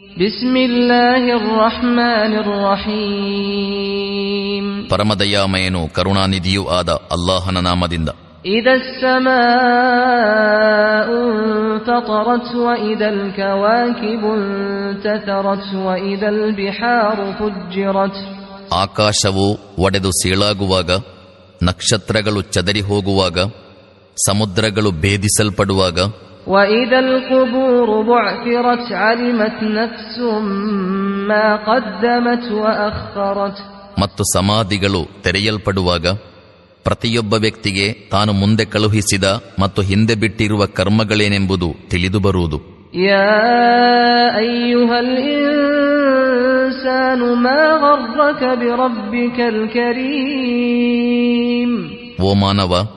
ಬಿಸ್ಮಿಲ್ಲಾಹಿರ್ ರಹ್ಮಾನಿರ್ ರಹೀಮ್. ಪರಮದಯಾಮಯನು ಕರುಣಾನಿಧಿಯೂ ಆದ ಅಲ್ಲಾಹನ ನಾಮದಿಂದ. ಇದಸ್ ಸಮಾഉ ಫತರತ್ ವಇದಲ್ ಕವಾಕಿಬು ಇಂತಥರತ್ ವಇದಲ್ ಬಿಹಾರು ಫುಜ್ಜಿರತ್. ಆಕಾಶವು ಒಡೆದು ಸೀಳಾಗುವಾಗ, ನಕ್ಷತ್ರಗಳು ಚದರಿ ಹೋಗುವಾಗ, ಸಮುದ್ರಗಳು ಭೇದಿಸಲ್ಪಡುವಾಗ, ವಇದಲ್ ಕುಬೂರು ಬುಅಥಿರತ್ ಅಲಿಮತ್ ನಫ್ಸುಂ ಮಾ ಕದ್ದಮತ್ ವಅಖರತ್. ಮತ್ತು ಸಮಾಧಿಗಳು ತೆರೆಯಲ್ಪಡುವಾಗ ಪ್ರತಿಯೊಬ್ಬ ವ್ಯಕ್ತಿಗೆ ತಾನು ಮುಂದೆ ಕಳುಹಿಸಿದ ಮತ್ತು ಹಿಂದೆ ಬಿಟ್ಟಿರುವ ಕರ್ಮಗಳೇನೆಂಬುದು ತಿಳಿದು ಬರುವುದು. ಯಾ ಅಯ್ಯುಹಲ್ ಇನ್ಸಾನು ಮಾ ಗರ್ರಕ ಬಿರಬ್ಬಿಕಲ್ ಕರೀಮ್. ಓ ಮಾನವ,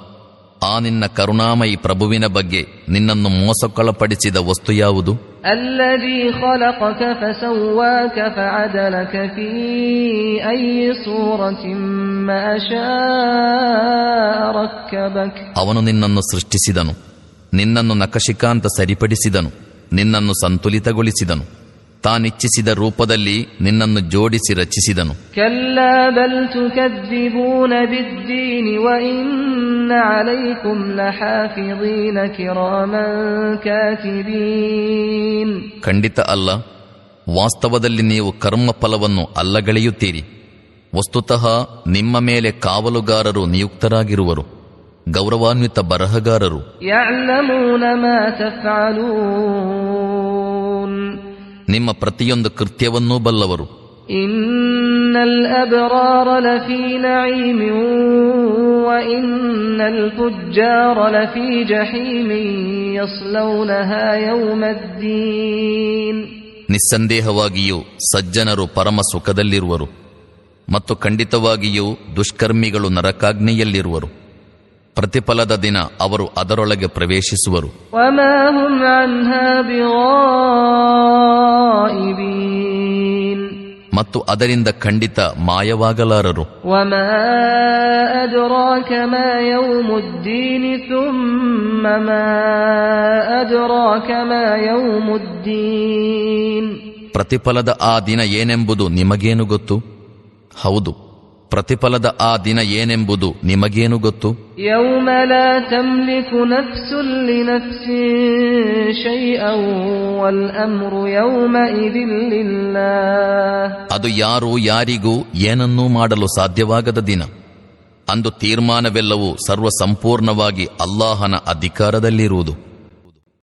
ಆ ನಿನ್ನ ಕರುಣಾಮಯಿ ಪ್ರಭುವಿನ ಬಗ್ಗೆ ನಿನ್ನನ್ನು ಮೋಸಕ್ಕೊಳಪಡಿಸಿದ ವಸ್ತು ಯಾವುದು? ಅಲ್ಲದೀ ಖಲಕಕ ಫಸವ್ವಾಕ ಫಅದಲಕ ಫೀ ಅಯ್ಯಿ ಸೂರತಿನ್ ಮಾ ಶಾಅ ರಕ್ಕಬಕ. ಅವನು ನಿನ್ನನ್ನು ಸೃಷ್ಟಿಸಿದನು, ನಿನ್ನನ್ನು ನಖಶಿಖಾಂತ ಸರಿಪಡಿಸಿದನು, ನಿನ್ನನ್ನು ಸಂತುಲಿತಗೊಳಿಸಿದನು, ತಾನಿಚ್ಛಿಸಿದ ರೂಪದಲ್ಲಿ ನಿನ್ನನ್ನು ಜೋಡಿಸಿ ರಚಿಸಿದನು. ಕಲ್ಲಾ ಬಲ್ ತುಕದ್ದಿಬೂನ ಬಿದ್ದೀನ್ ವಇನ್ನ ಅಲೈಕುಂ ಲಹಾಫಿದೀನ ಕಿರಾಮನ್ ಕಾತಿಬೀನ್. ಖಂಡಿತ ಅಲ್ಲ, ವಾಸ್ತವದಲ್ಲಿ ನೀವು ಕರ್ಮ ಫಲವನ್ನು ಅಲ್ಲಗಳೆಯುತ್ತೀರಿ. ವಸ್ತುತಃ ನಿಮ್ಮ ಮೇಲೆ ಕಾವಲುಗಾರರು ನಿಯುಕ್ತರಾಗಿರುವರು, ಗೌರವಾನ್ವಿತ ಬರಹಗಾರರು. ಯಅಲಮೂನ ಮಾ ತಫಅಲೂನ್. ನಿಮ್ಮ ಪ್ರತಿಯೊಂದು ಕೃತ್ಯವನ್ನೂ ಬಲ್ಲವರು. ಇನ್ನಲ್ ಅಬ್ರಾರ ಲಫೀ ನഈಮಿನ್ ವಇನ್ನಲ್ ಫುಜ್ಜಾರ ಲಫೀ ಜಹೀಮಿನ್ ಯಸ್ಲೌನಹಾ ಯೌಮದ್ದೀನ್. ನಿಸ್ಸಂದೇಹವಾಗಿಯೂ ಸಜ್ಜನರು ಪರಮ ಸುಖದಲ್ಲಿರುವರು ಮತ್ತು ಖಂಡಿತವಾಗಿಯೂ ದುಷ್ಕರ್ಮಿಗಳು ನರಕಾಗ್ನಿಯಲ್ಲಿರುವರು. ಪ್ರತಿಫಲದ ದಿನ ಅವರು ಅದರೊಳಗೆ ಪ್ರವೇಶಿಸುವರು. ವಮಾ ಹುಂ ಅನ್ಹಾ ಬಿಗಾಯಿಬೀನ್. ಮತ್ತು ಅದರಿಂದ ಖಂಡಿತ ಮಾಯವಾಗಲಾರರು. ವಮಾ ಅದ್ರಾಕ ಮಾ ಯೌಮುದ್ದೀನ್ ಥುಮ್ಮ ಮಾ ಅದ್ರಾಕ ಮಾ ಯೌಮುದ್ದೀನ್. ಪ್ರತಿಫಲದ ಆ ದಿನ ಏನೆಂಬುದು ನಿಮಗೇನು ಗೊತ್ತು? ಹೌದು, ಪ್ರತಿಫಲದ ಆ ದಿನ ಏನೆಂಬುದು ನಿಮಗೇನು ಗೊತ್ತು? ಯೌಮ ಲಾ ತಮ್ಲಿಕು ನಫ್ಸುನ್ ಲಿನಫ್ಸಿನ್ ಶೈಅನ್ ವಲ್ ಅಮ್ರು ಯೌಮಇದಿನ್ ಲಿಲ್ಲಾಹ್. ಅದು ಯಾರೂ ಯಾರಿಗೂ ಏನನ್ನೂ ಮಾಡಲು ಸಾಧ್ಯವಾಗದ ದಿನ. ಅಂದು ತೀರ್ಮಾನವೆಲ್ಲವೂ ಸರ್ವ ಸಂಪೂರ್ಣವಾಗಿ ಅಲ್ಲಾಹನ ಅಧಿಕಾರದಲ್ಲಿರುವುದು.